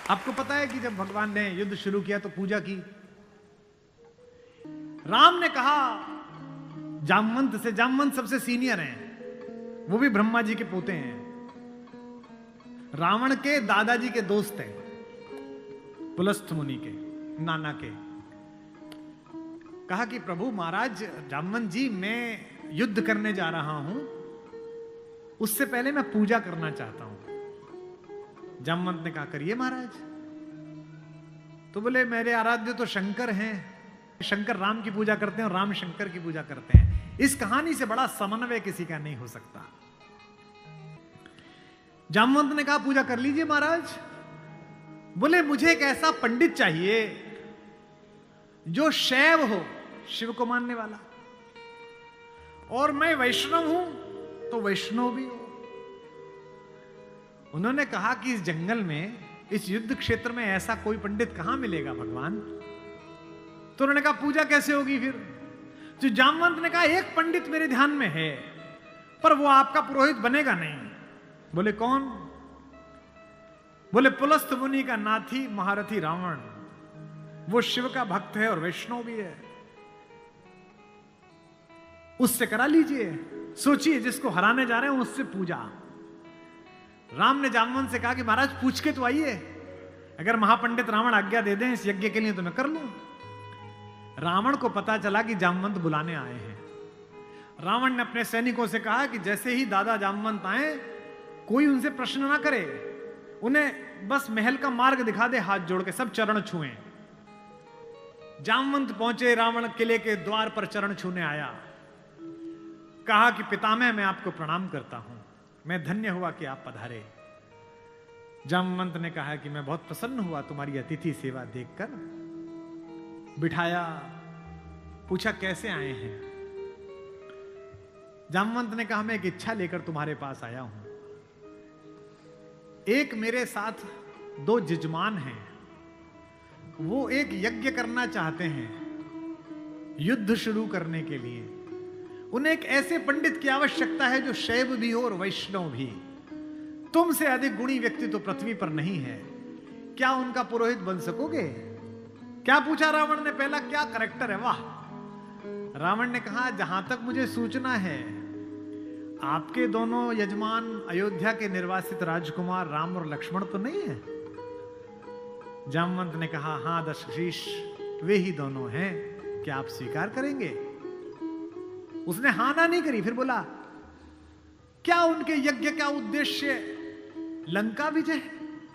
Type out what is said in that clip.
आपको पता है कि जब भगवान ने युद्ध शुरू किया तो पूजा की। राम ने कहा जामवंत से, जामवंत सबसे सीनियर हैं, वो भी ब्रह्मा जी के पोते हैं, रावण के दादाजी के दोस्त हैं, पुलस्त्य मुनि के नाना के। कहा कि प्रभु महाराज जामवंत जी, मैं युद्ध करने जा रहा हूं, उससे पहले मैं पूजा करना चाहता हूं। जामवंत ने कहा करिए महाराज। तो बोले मेरे आराध्य तो शंकर हैं, शंकर राम की पूजा करते हैं और राम शंकर की पूजा करते हैं, इस कहानी से बड़ा समन्वय किसी का नहीं हो सकता। जामवंत ने कहा पूजा कर लीजिए महाराज। बोले मुझे एक ऐसा पंडित चाहिए जो शैव हो, शिव को मानने वाला, और मैं वैष्णव हूं तो वैष्णव भी हो। उन्होंने कहा कि इस जंगल में, इस युद्ध क्षेत्र में ऐसा कोई पंडित कहां मिलेगा भगवान। तो उन्होंने कहा पूजा कैसे होगी फिर। तो जामवंत ने कहा एक पंडित मेरे ध्यान में है, पर वो आपका पुरोहित बनेगा नहीं। बोले कौन। बोले पुलस्त्य मुनि का नाथी महारथी रावण, वो शिव का भक्त है और वैष्णव भी है, उससे करा लीजिए। सोचिए जिसको हराने जा रहे हैं उससे पूजा। राम ने जामवंत से कहा कि महाराज पूछ के तो आइए, अगर महापंडित रावण आज्ञा दे दें इस यज्ञ के लिए तो मैं कर लूं। रावण को पता चला कि जामवंत बुलाने आए हैं। रावण ने अपने सैनिकों से कहा कि जैसे ही दादा जामवंत आए कोई उनसे प्रश्न ना करे, उन्हें बस महल का मार्ग दिखा दे, हाथ जोड़ के सब चरण छुएं। जामवंत पहुंचे, रावण किले के द्वार पर चरण छूने आया, कहा कि पितामह मैं आपको प्रणाम करता हूं, मैं धन्य हुआ कि आप पधारे। जामवंत ने कहा कि मैं बहुत प्रसन्न हुआ तुम्हारी अतिथि सेवा देखकर। बिठाया, पूछा कैसे आए हैं। जामवंत ने कहा मैं एक इच्छा लेकर तुम्हारे पास आया हूं। एक मेरे साथ दो जजमान हैं, वो एक यज्ञ करना चाहते हैं युद्ध शुरू करने के लिए। उन्हें एक ऐसे पंडित की आवश्यकता है जो शैव भी हो और वैष्णव भी। तुमसे अधिक गुणी व्यक्ति तो पृथ्वी पर नहीं है, क्या उनका पुरोहित बन सकोगे। क्या पूछा रावण ने, पहला क्या करैक्टर है, वाह। रावण ने कहा जहां तक मुझे सूचना है आपके दोनों यजमान अयोध्या के निर्वासित राजकुमार राम और लक्ष्मण तो नहीं है। जामवंत ने कहा हां दशरथ, वे ही दोनों हैं, क्या आप स्वीकार करेंगे। उसने हां ना नहीं करी, फिर बोला क्या उनके यज्ञ का उद्देश्य लंका विजय है।